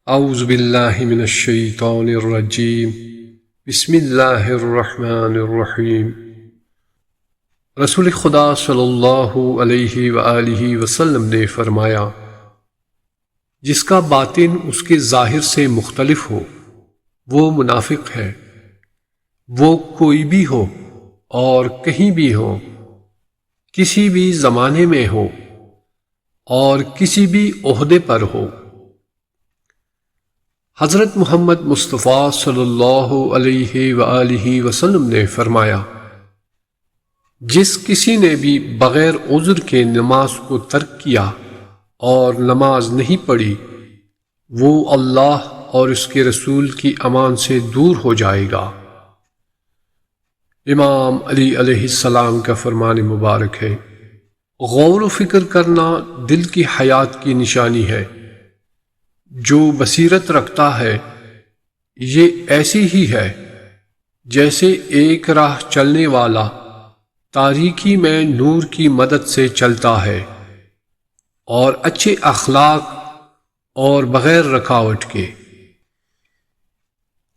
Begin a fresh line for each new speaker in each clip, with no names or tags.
اعوذ باللہ من الشیطان الرجیم بسم اللہ الرحمن الرحیم۔ رسول خدا صلی اللہ علیہ وآلہ وسلم نے فرمایا، جس کا باطن اس کے ظاہر سے مختلف ہو وہ منافق ہے، وہ کوئی بھی ہو اور کہیں بھی ہو، کسی بھی زمانے میں ہو اور کسی بھی عہدے پر ہو۔ حضرت محمد مصطفیٰ صلی اللہ علیہ وآلہ وسلم نے فرمایا، جس کسی نے بھی بغیر عذر کے نماز کو ترک کیا اور نماز نہیں پڑھی، وہ اللہ اور اس کے رسول کی امان سے دور ہو جائے گا۔ امام علی علیہ السلام کا فرمان مبارک ہے، غور و فکر کرنا دل کی حیات کی نشانی ہے۔ جو بصیرت رکھتا ہے یہ ایسی ہی ہے جیسے ایک راہ چلنے والا تاریکی میں نور کی مدد سے چلتا ہے، اور اچھے اخلاق اور بغیر رکاوٹ کے۔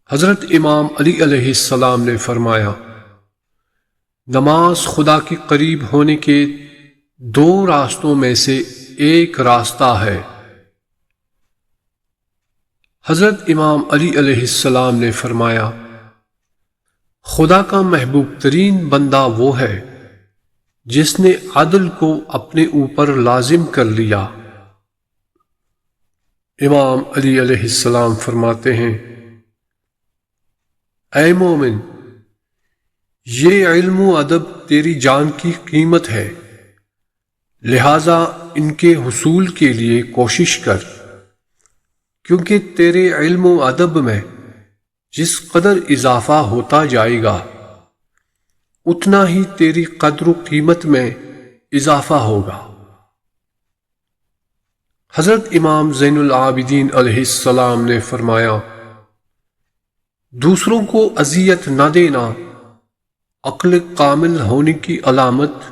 حضرت امام علی علیہ السلام نے فرمایا، نماز خدا کے قریب ہونے کے دو راستوں میں سے ایک راستہ ہے۔ حضرت امام علی علیہ السلام نے فرمایا، خدا کا محبوب ترین بندہ وہ ہے جس نے عدل کو اپنے اوپر لازم کر لیا۔ امام علی علیہ السلام فرماتے ہیں، اے مومن، یہ علم و ادب تیری جان کی قیمت ہے، لہذا ان کے حصول کے لیے کوشش کر، کیونکہ تیرے علم و ادب میں جس قدر اضافہ ہوتا جائے گا اتنا ہی تیری قدر و قیمت میں اضافہ ہوگا۔ حضرت امام زین العابدین علیہ السلام نے فرمایا، دوسروں کو اذیت نہ دینا عقل کامل ہونے کی علامت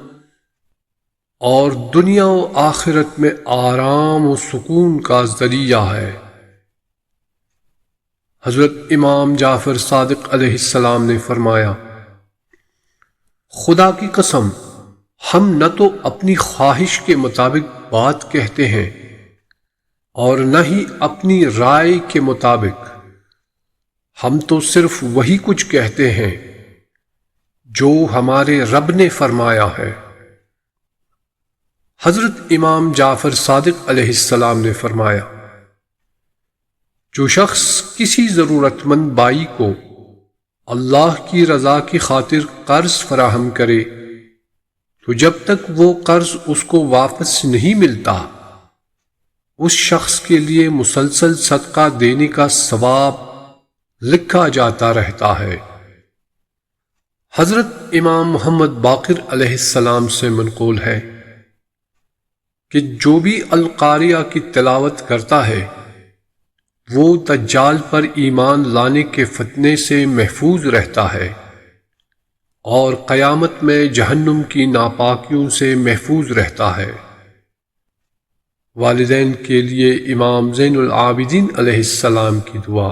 اور دنیا و آخرت میں آرام و سکون کا ذریعہ ہے۔ حضرت امام جعفر صادق علیہ السلام نے فرمایا، خدا کی قسم، ہم نہ تو اپنی خواہش کے مطابق بات کہتے ہیں اور نہ ہی اپنی رائے کے مطابق، ہم تو صرف وہی کچھ کہتے ہیں جو ہمارے رب نے فرمایا ہے۔ حضرت امام جعفر صادق علیہ السلام نے فرمایا، جو شخص کسی ضرورت مند بائی کو اللہ کی رضا کی خاطر قرض فراہم کرے تو جب تک وہ قرض اس کو واپس نہیں ملتا اس شخص کے لیے مسلسل صدقہ دینے کا ثواب لکھا جاتا رہتا ہے۔ حضرت امام محمد باقر علیہ السلام سے منقول ہے کہ جو بھی القاریہ کی تلاوت کرتا ہے وہ دجال پر ایمان لانے کے فتنے سے محفوظ رہتا ہے اور قیامت میں جہنم کی ناپاکیوں سے محفوظ رہتا ہے۔ والدین کے لیے امام زین العابدین علیہ السلام کی دعا،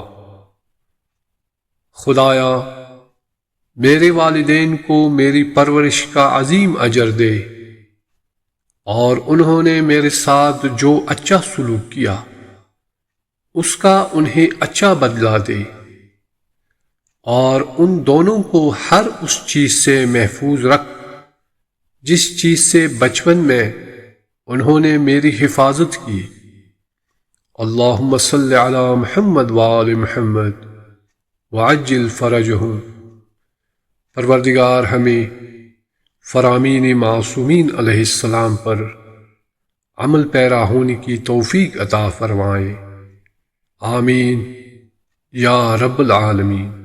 خدایا میرے والدین کو میری پرورش کا عظیم اجر دے، اور انہوں نے میرے ساتھ جو اچھا سلوک کیا اس کا انہیں اچھا بدلہ دے، اور ان دونوں کو ہر اس چیز سے محفوظ رکھ جس چیز سے بچپن میں انہوں نے میری حفاظت کی۔ اللہم صلی علی محمد وآل محمد وعجل فرجہم۔ پروردگار ہمیں فرامین معصومین علیہ السلام پر عمل پیرا ہونے کی توفیق عطا فرمائے، آمین یا رب العالمین۔